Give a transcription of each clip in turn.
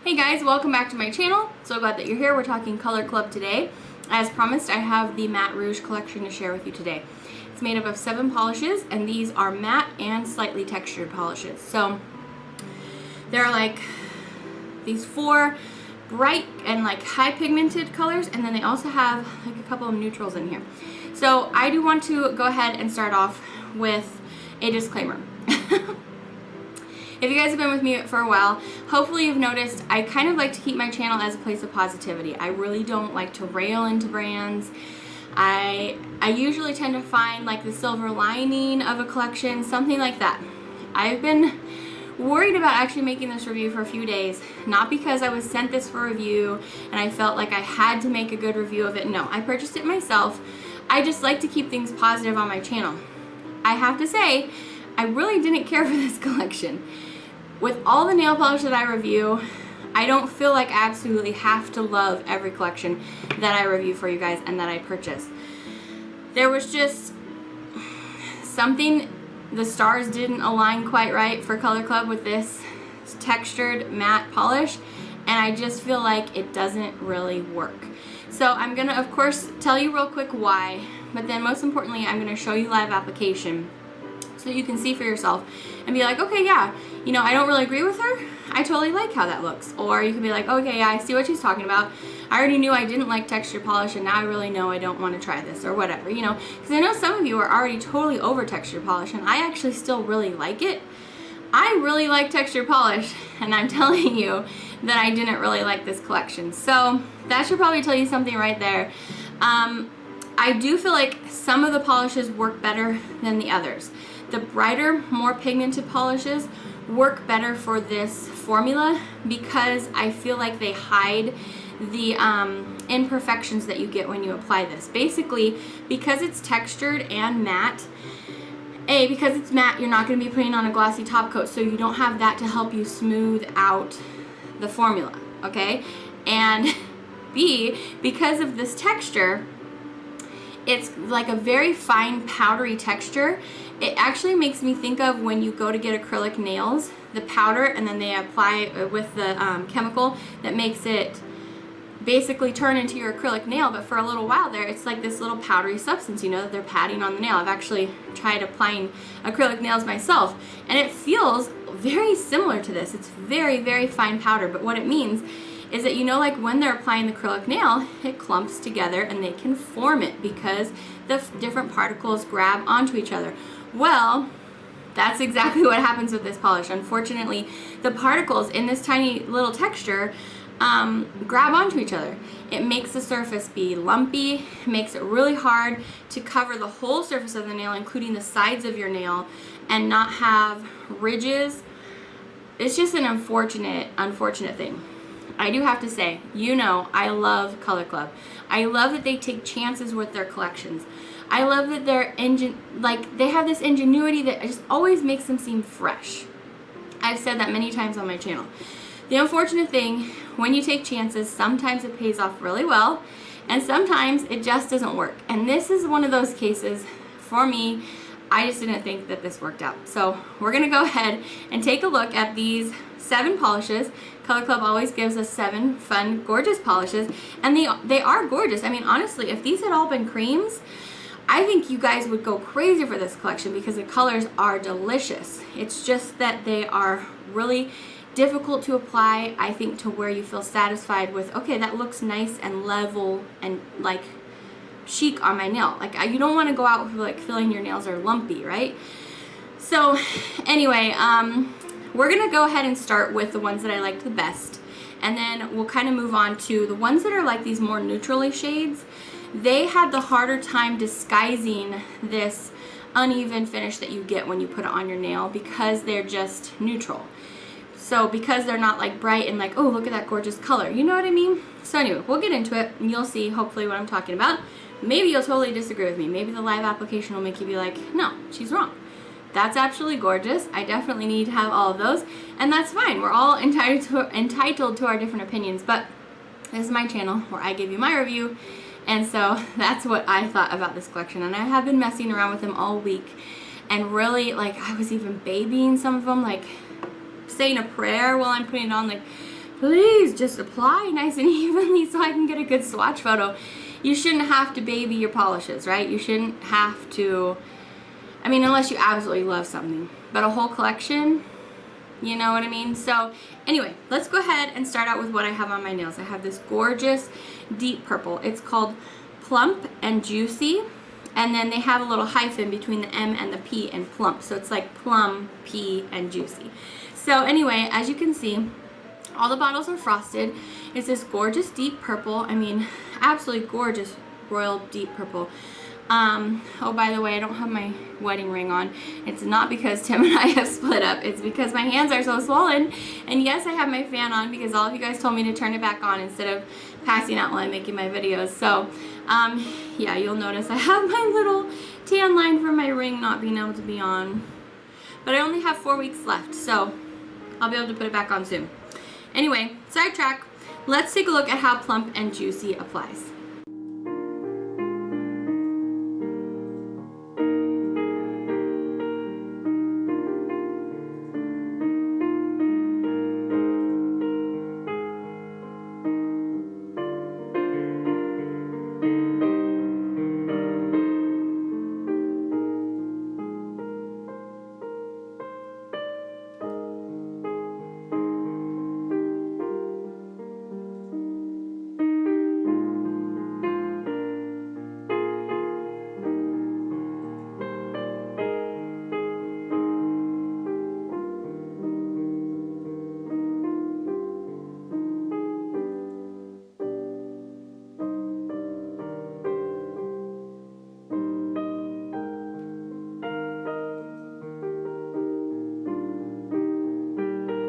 Hey guys, welcome back to my channel. So glad that you're here. We're talking Color Club today. As promised, I have the Matte Rouge collection to share with you today. It's made up of 7 polishes, and these are matte and slightly textured polishes. So there are like these 4 bright and like high pigmented colors, and then they also have like a couple of neutrals in here. So I do want to go ahead and start off with a disclaimer. If you guys have been with me for a while, hopefully you've noticed I kind of like to keep my channel as a place of positivity. I really don't like to rail into brands. I usually tend to find like the silver lining of a collection, something like that. I've been worried about actually making this review for a few days, not because I was sent this for review and I felt like I had to make a good review of it. No, I purchased it myself. I just like to keep things positive on my channel. I have to say, I really didn't care for this collection. With all the nail polish that I review, I don't feel like I absolutely have to love every collection that I review for you guys and that I purchase. There was just something, the stars didn't align quite right for Color Club with this textured matte polish, and I just feel like it doesn't really work. So I'm gonna, of course, tell you real quick why, but then most importantly, I'm gonna show you live application so you can see for yourself and be like, okay, yeah, you know, I don't really agree with her. I totally like how that looks. Or you can be like, okay, yeah, I see what she's talking about. I already knew I didn't like texture polish, and now I really know I don't want to try this, or whatever, you know. Because I know some of you are already totally over texture polish, and I actually still really like it. I really like texture polish, and I'm telling you that I didn't really like this collection. So that should probably tell you something right there. I do feel like some of the polishes work better than the others. The brighter, more pigmented polishes work better for this formula because I feel like they hide the imperfections that you get when you apply this. Basically, because it's textured and matte, because it's matte, you're not going to be putting on a glossy top coat, so you don't have that to help you smooth out the formula, okay? And B, because of this texture, it's like a very fine powdery texture. It actually makes me think of when you go to get acrylic nails, the powder, and then they apply it with the chemical that makes it basically turn into your acrylic nail, but for a little while there, it's like this little powdery substance, you know, that they're patting on the nail. I've actually tried applying acrylic nails myself, and it feels very similar to this. It's very, very fine powder, but what it means is that, you know, like when they're applying the acrylic nail, it clumps together and they can form it because the different particles grab onto each other. Well, that's exactly what happens with this polish. Unfortunately, the particles in this tiny little texture grab onto each other. It makes the surface be lumpy, makes it really hard to cover the whole surface of the nail, including the sides of your nail, and not have ridges. It's just an unfortunate thing. I do have to say, you know, I love Color Club. I love that they take chances with their collections. I love that they have this ingenuity that just always makes them seem fresh. I've said that many times on my channel. The unfortunate thing, when you take chances, sometimes it pays off really well, and sometimes it just doesn't work. And this is one of those cases for me. I just didn't think that this worked out. So we're gonna go ahead and take a look at these 7 polishes. Color Club always gives us 7 fun, gorgeous polishes, and they are gorgeous. I mean, honestly, if these had all been creams, I think you guys would go crazy for this collection because the colors are delicious. It's just that they are really difficult to apply, I think, to where you feel satisfied with, okay, that looks nice and level and like chic on my nail. Like, you don't want to go out with like feeling your nails are lumpy, right? So anyway, we're gonna go ahead and start with the ones that I liked the best, and then we'll kind of move on to the ones that are like these more neutrally shades. They had the harder time disguising this uneven finish that you get when you put it on your nail because they're just neutral. So because they're not like bright and like, oh, look at that gorgeous color, you know what I mean? So anyway, we'll get into it and you'll see hopefully what I'm talking about. Maybe you'll totally disagree with me. Maybe the live application will make you be like, no, she's wrong. That's absolutely gorgeous. I definitely need to have all of those, and that's fine. We're all entitled to our different opinions, but this is my channel where I give you my review, and so that's what I thought about this collection. And I have been messing around with them all week, and really, like, I was even babying some of them, like saying a prayer while I'm putting it on, like please just apply nice and evenly so I can get a good swatch photo. You shouldn't have to baby your polishes, right? You shouldn't have to, I mean, unless you absolutely love something. But a whole collection, you know what I mean? So anyway, let's go ahead and start out with what I have on my nails. I have this gorgeous deep purple. It's called Plump and Juicy. And then they have a little hyphen between the M and the P in plump. So it's like plum, P, and juicy. So anyway, as you can see, all the bottles are frosted. It's this gorgeous deep purple. I mean, absolutely gorgeous royal deep purple. Oh, by the way, I don't have my wedding ring on. It's not because Tim and I have split up. It's because my hands are so swollen. And yes, I have my fan on because all of you guys told me to turn it back on instead of passing out while I'm making my videos. So, yeah, you'll notice I have my little tan line from my ring not being able to be on. But I only have 4 weeks left, so I'll be able to put it back on soon. Anyway, sidetrack. Let's take a look at how Plump and Juicy applies.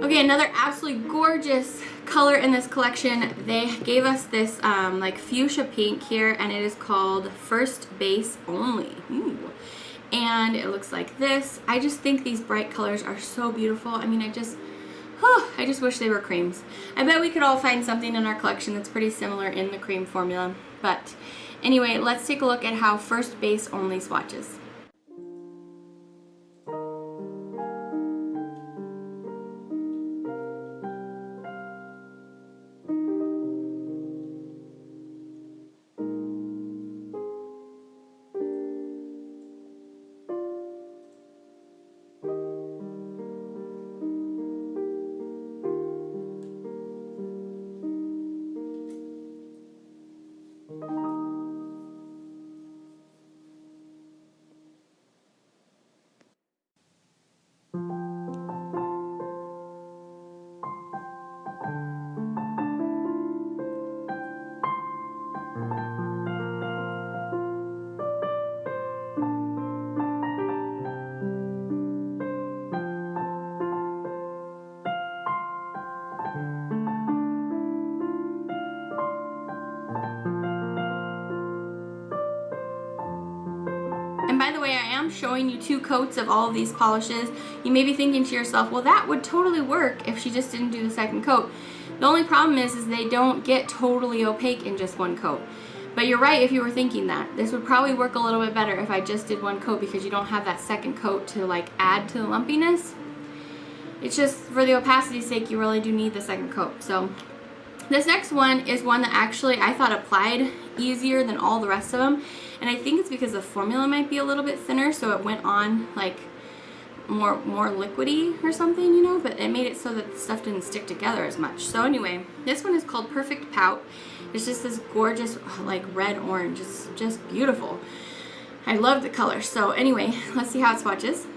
Okay, another absolutely gorgeous color in this collection. They gave us this like fuchsia pink here, and it is called First Base Only. Ooh. And it looks like this. I just think these bright colors are so beautiful. I mean, I just wish they were creams. I bet we could all find something in our collection that's pretty similar in the cream formula. But anyway, let's take a look at how First Base Only swatches. And by the way, I am showing you 2 coats of all of these polishes. You may be thinking to yourself, well, that would totally work if she just didn't do the second coat. The only problem is they don't get totally opaque in just 1 coat. But you're right if you were thinking that. This would probably work a little bit better if I just did 1 coat because you don't have that second coat to like add to the lumpiness. It's just for the opacity's sake, you really do need the second coat. So this next one is one that actually I thought applied easier than all the rest of them. And I think it's because the formula might be a little bit thinner, so it went on like more liquidy or something, you know, but it made it so that the stuff didn't stick together as much. So anyway, this one is called Perfect Pout. It's just this gorgeous like red orange. It's just beautiful. I love the color. So anyway, let's see how it swatches.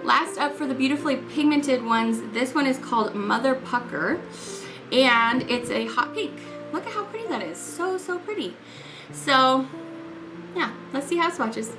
Last up for the beautifully pigmented ones, this one is called Mother Pucker, and it's a hot pink. Look at how pretty that is. So, so pretty. So, yeah, let's see how it swatches.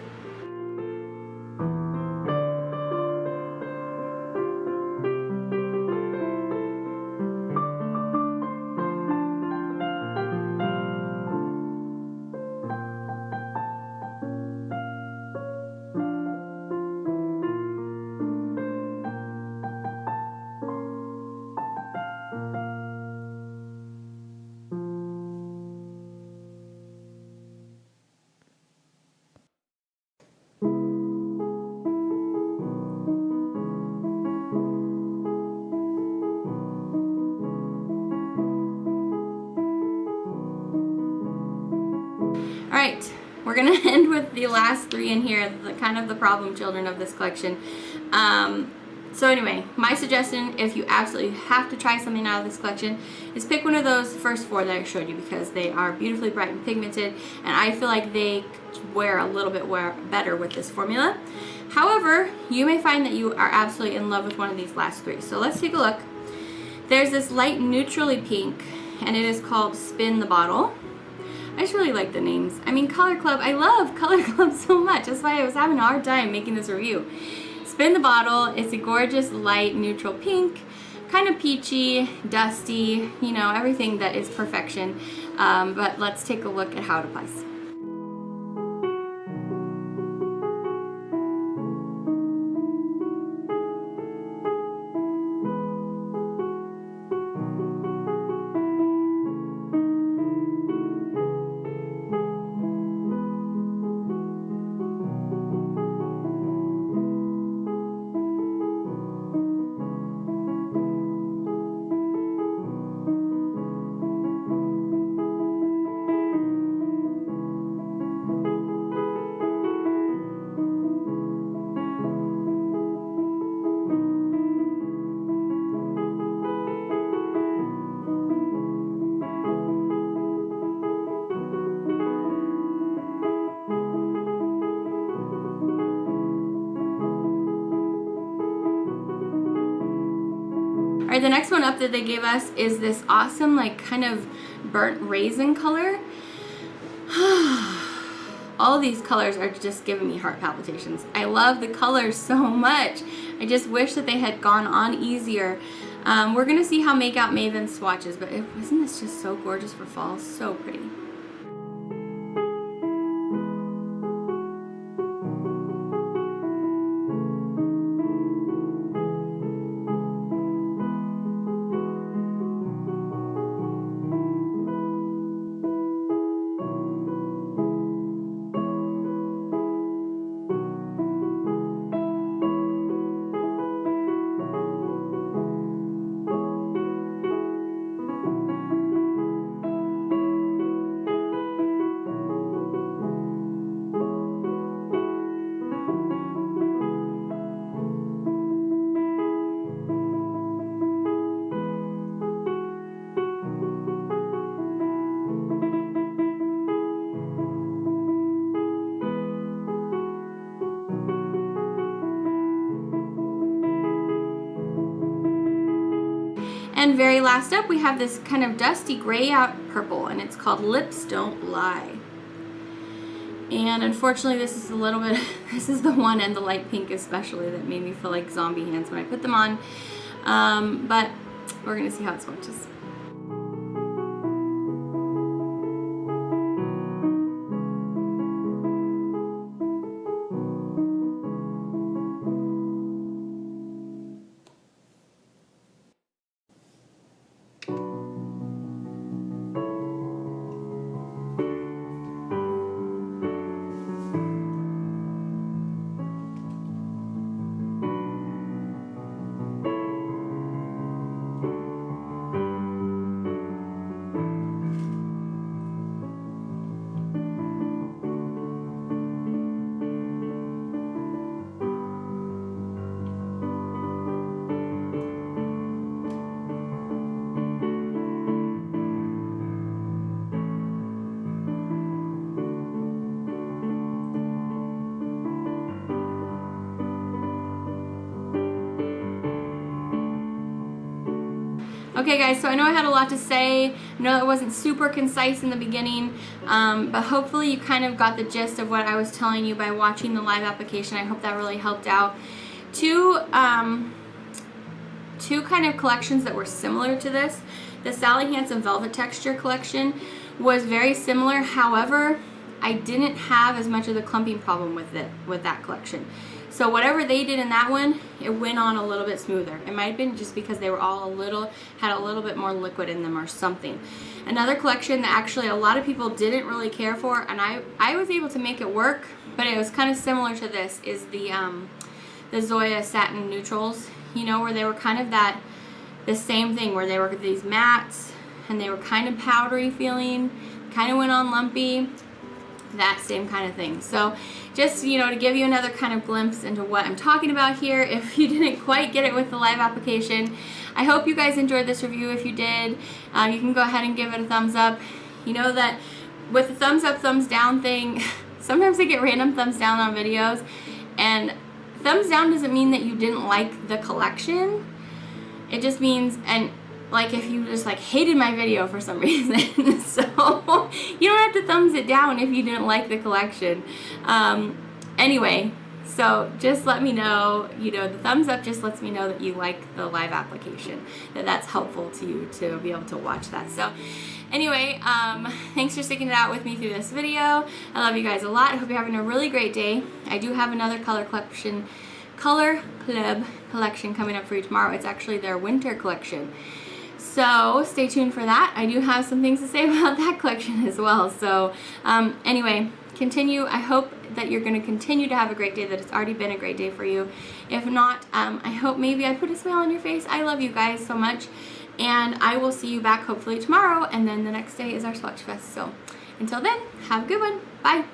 Alright, we're going to end with the last three in here, kind of the problem children of this collection. So anyway, my suggestion, if you absolutely have to try something out of this collection, is pick one of those first four that I showed you, because they are beautifully bright and pigmented, and I feel like they wear a little bit better with this formula. However, you may find that you are absolutely in love with one of these last three. So let's take a look. There's this light neutrally pink, and it is called Spin the Bottle. I just really like the names. I mean, Color Club, I love Color Club so much. That's why I was having a hard time making this review. Spin the Bottle, it's a gorgeous light neutral pink, kind of peachy, dusty, you know, everything that is perfection. But let's take a look at how it applies. Alright, the next one up that they gave us is this awesome, like, kind of burnt raisin color. All these colors are just giving me heart palpitations. I love the colors so much. I just wish that they had gone on easier. We're going to see how Makeout Maven swatches, but isn't this just so gorgeous for fall? So pretty. And very last up, we have this kind of dusty gray out purple, and it's called Lips Don't Lie. And unfortunately, this is a little bit, this is the one, and the light pink especially, that made me feel like zombie hands when I put them on. But we're gonna see how it swatches. Okay guys, so I know I had a lot to say. I know that wasn't super concise in the beginning, but hopefully you kind of got the gist of what I was telling you by watching the live application. I hope that really helped out. Two kind of collections that were similar to this. The Sally Hansen Velvet Texture collection was very similar. However, I didn't have as much of the clumping problem with that collection. So whatever they did in that one, it went on a little bit smoother. It might have been just because they were all had a little bit more liquid in them or something. Another collection that actually a lot of people didn't really care for, and I was able to make it work, but it was kind of similar to this, is the Zoya Satin Neutrals, you know, where they were kind of the same thing, where they were these mattes, and they were kind of powdery feeling, kind of went on lumpy, that same kind of thing. So just, you know, to give you another kind of glimpse into what I'm talking about here, if you didn't quite get it with the live application, I hope you guys enjoyed this review. If you did, you can go ahead and give it a thumbs up. You know that with the thumbs up, thumbs down thing, sometimes I get random thumbs down on videos, and thumbs down doesn't mean that you didn't like the collection. It just means, and like if you just like hated my video for some reason, so you don't have to thumbs it down if you didn't like the collection. Anyway, so just let me know, you know, the thumbs up just lets me know that you like the live application, that's helpful to you to be able to watch that. So anyway, thanks for sticking it out with me through this video. I love you guys a lot. I hope you're having a really great day. I do have another Color Club collection coming up for you tomorrow. It's actually their winter collection. So stay tuned for that. I do have some things to say about that collection as well. So anyway, I hope that you're going to continue to have a great day, that it's already been a great day for you. If not, I hope maybe I put a smile on your face. I love you guys so much. And I will see you back hopefully tomorrow. And then the next day is our Swatchfest. So until then, have a good one. Bye.